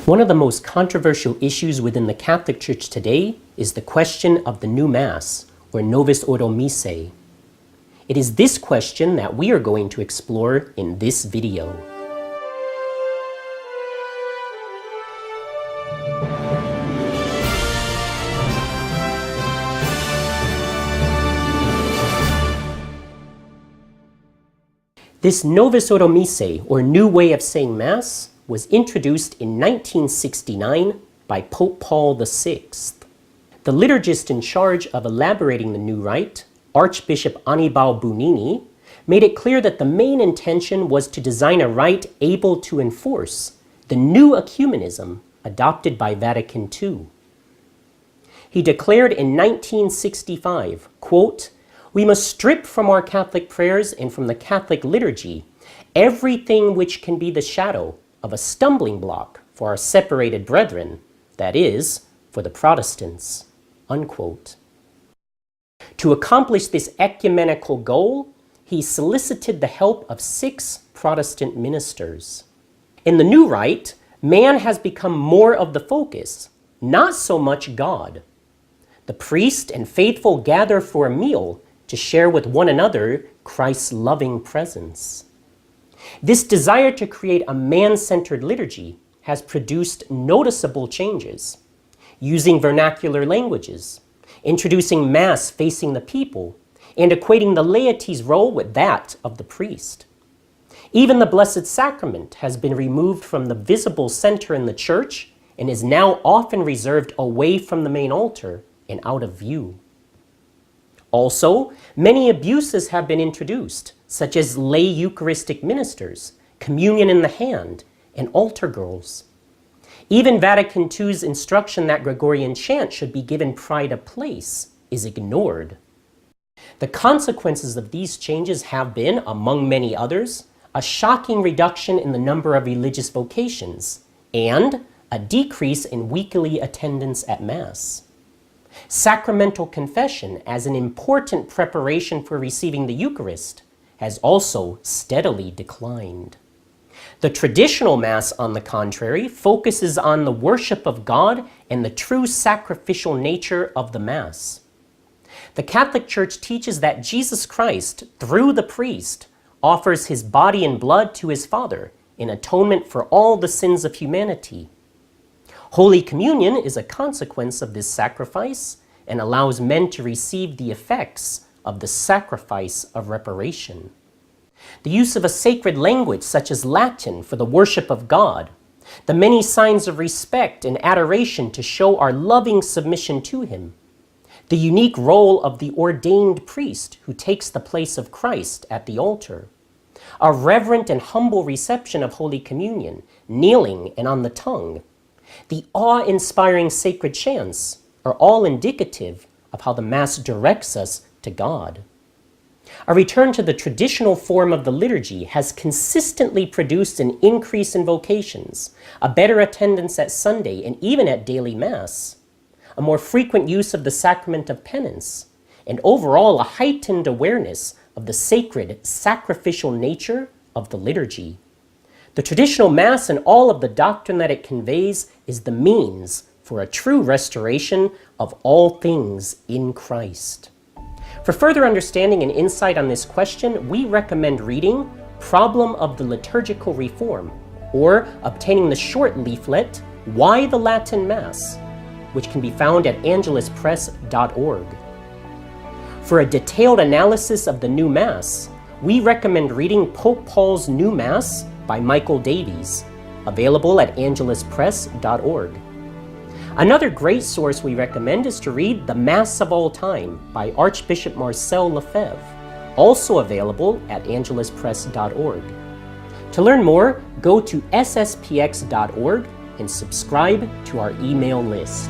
One of the most controversial issues within the Catholic Church today is the question of the new Mass, or Novus Ordo Missae. It is this question that we are going to explore in this video. This Novus Ordo Missae, or new way of saying Mass, was introduced in 1969 by Pope Paul VI. The liturgist in charge of elaborating the new rite, Archbishop Annibale Bugnini, made it clear that the main intention was to design a rite able to enforce the new ecumenism adopted by Vatican II. He declared in 1965, quote, "We must strip from our Catholic prayers and from the Catholic liturgy everything which can be the shadow of a stumbling block for our separated brethren, that is, for the Protestants," unquote. To accomplish this ecumenical goal, he solicited the help of 6 Protestant ministers. In the new rite, man has become more of the focus, not so much God. The priest and faithful gather for a meal to share with one another Christ's loving presence. This desire to create a man-centered liturgy has produced noticeable changes, using vernacular languages, introducing Mass facing the people, and equating the laity's role with that of the priest. Even the Blessed Sacrament has been removed from the visible center in the church and is now often reserved away from the main altar and out of view. Also, many abuses have been introduced, such as lay Eucharistic ministers, communion in the hand, and altar girls. Even Vatican II's instruction that Gregorian chant should be given pride of place is ignored. The consequences of these changes have been, among many others, a shocking reduction in the number of religious vocations and a decrease in weekly attendance at Mass. Sacramental confession, as an important preparation for receiving the Eucharist, has also steadily declined. The traditional Mass, on the contrary, focuses on the worship of God and the true sacrificial nature of the Mass. The Catholic Church teaches that Jesus Christ, through the priest, offers his body and blood to his Father in atonement for all the sins of humanity. Holy Communion is a consequence of this sacrifice and allows men to receive the effects of the sacrifice of reparation. The use of a sacred language such as Latin for the worship of God, the many signs of respect and adoration to show our loving submission to him, the unique role of the ordained priest who takes the place of Christ at the altar, a reverent and humble reception of Holy Communion, kneeling and on the tongue, the awe-inspiring sacred chants are all indicative of how the Mass directs us to God. A return to the traditional form of the liturgy has consistently produced an increase in vocations, a better attendance at Sunday and even at daily Mass, a more frequent use of the sacrament of penance, and overall a heightened awareness of the sacred, sacrificial nature of the liturgy. The traditional Mass and all of the doctrine that it conveys is the means for a true restoration of all things in Christ. For further understanding and insight on this question, we recommend reading Problem of the Liturgical Reform, or obtaining the short leaflet, Why the Latin Mass, which can be found at angeluspress.org. For a detailed analysis of the new Mass, we recommend reading Pope Paul's New Mass by Michael Davies, available at angeluspress.org. Another great source we recommend is to read The Mass of All Time by Archbishop Marcel Lefebvre, also available at angeluspress.org. To learn more, go to sspx.org and subscribe to our email list.